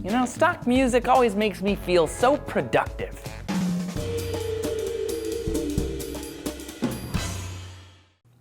You know, stock music always makes me feel so productive.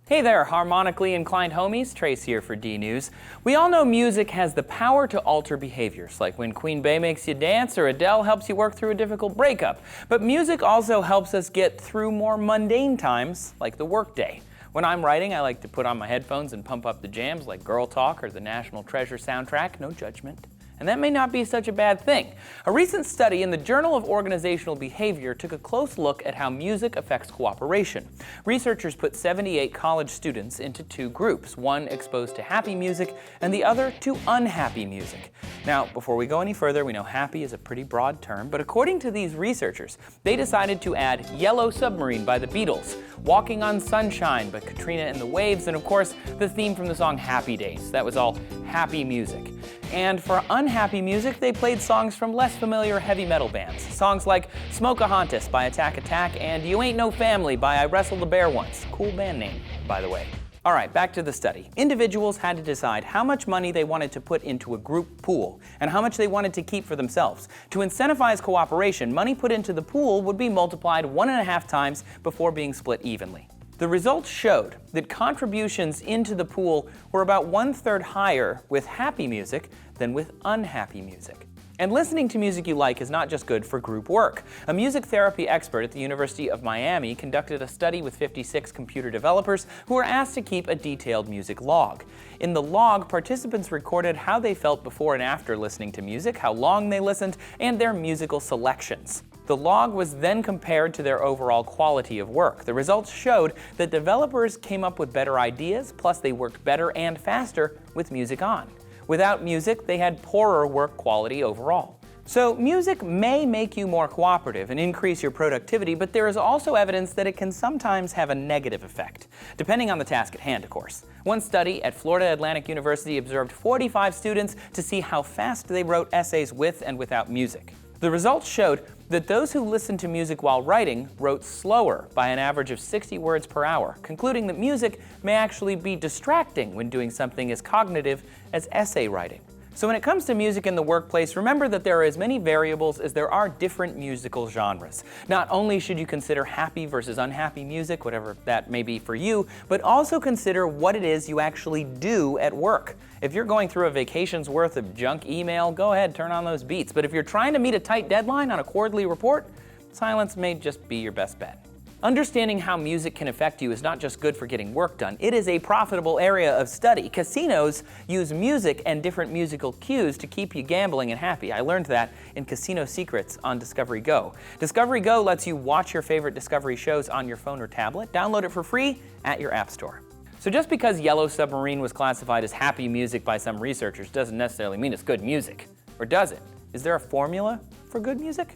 Hey there, harmonically inclined homies, Trace here for D-News. We all know music has the power to alter behaviors, like when Queen Bey makes you dance or Adele helps you work through a difficult breakup. But music also helps us get through more mundane times, like the workday. When I'm writing, I like to put on my headphones and pump up the jams like Girl Talk or the National Treasure soundtrack, no judgment. And that may not be such a bad thing. A recent study in the Journal of Organizational Behavior took a close look at how music affects cooperation. Researchers put 78 college students into two groups, one exposed to happy music and the other to unhappy music. Now, before we go any further, we know happy is a pretty broad term, but according to these researchers, they decided to add Yellow Submarine by the Beatles, Walking on Sunshine by Katrina and the Waves, and of course, the theme from the song Happy Days. That was all happy music. And for unhappy music, they played songs from less familiar heavy metal bands. Songs like Smokahontas by Attack Attack and You Ain't No Family by I Wrestled a Bear Once. Cool band name, by the way. All right, back to the study. Individuals had to decide how much money they wanted to put into a group pool and how much they wanted to keep for themselves. To incentivize cooperation, money put into the pool would be multiplied 1.5 times before being split evenly. The results showed that contributions into the pool were about 1/3 higher with happy music than with unhappy music. And listening to music you like is not just good for group work. A music therapy expert at the University of Miami conducted a study with 56 computer developers who were asked to keep a detailed music log. In the log, participants recorded how they felt before and after listening to music, how long they listened, and their musical selections. The log was then compared to their overall quality of work. The results showed that developers came up with better ideas, plus they worked better and faster with music on. Without music, they had poorer work quality overall. So music may make you more cooperative and increase your productivity, but there is also evidence that it can sometimes have a negative effect, depending on the task at hand, of course. One study at Florida Atlantic University observed 45 students to see how fast they wrote essays with and without music. The results showed that those who listened to music while writing wrote slower by an average of 60 words per hour, concluding that music may actually be distracting when doing something as cognitive as essay writing. So when it comes to music in the workplace, remember that there are as many variables as there are different musical genres. Not only should you consider happy versus unhappy music, whatever that may be for you, but also consider what it is you actually do at work. If you're going through a vacation's worth of junk email, go ahead, turn on those beats. But if you're trying to meet a tight deadline on a quarterly report, silence may just be your best bet. Understanding how music can affect you is not just good for getting work done, it is a profitable area of study. Casinos use music and different musical cues to keep you gambling and happy. I learned that in Casino Secrets on Discovery Go. Discovery Go lets you watch your favorite Discovery shows on your phone or tablet. Download it for free at your app store. So just because Yellow Submarine was classified as happy music by some researchers doesn't necessarily mean it's good music. Or does it? Is there a formula for good music?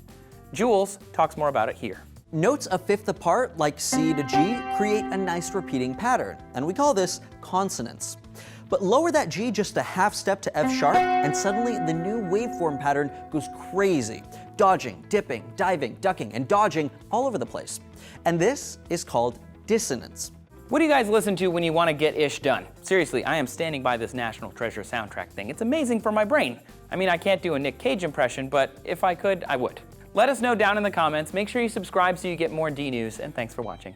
Jules talks more about it here. Notes a fifth apart, like C to G, create a nice repeating pattern, and we call this consonance. But lower that G just a half step to F sharp, and suddenly the new waveform pattern goes crazy. Dodging, dipping, diving, ducking, and dodging all over the place. And this is called dissonance. What do you guys listen to when you want to get ish done? Seriously, I am standing by this National Treasure soundtrack thing. It's amazing for my brain. I mean, I can't do a Nick Cage impression, but if I could, I would. Let us know down in the comments. Make sure you subscribe so you get more D-News, and thanks for watching.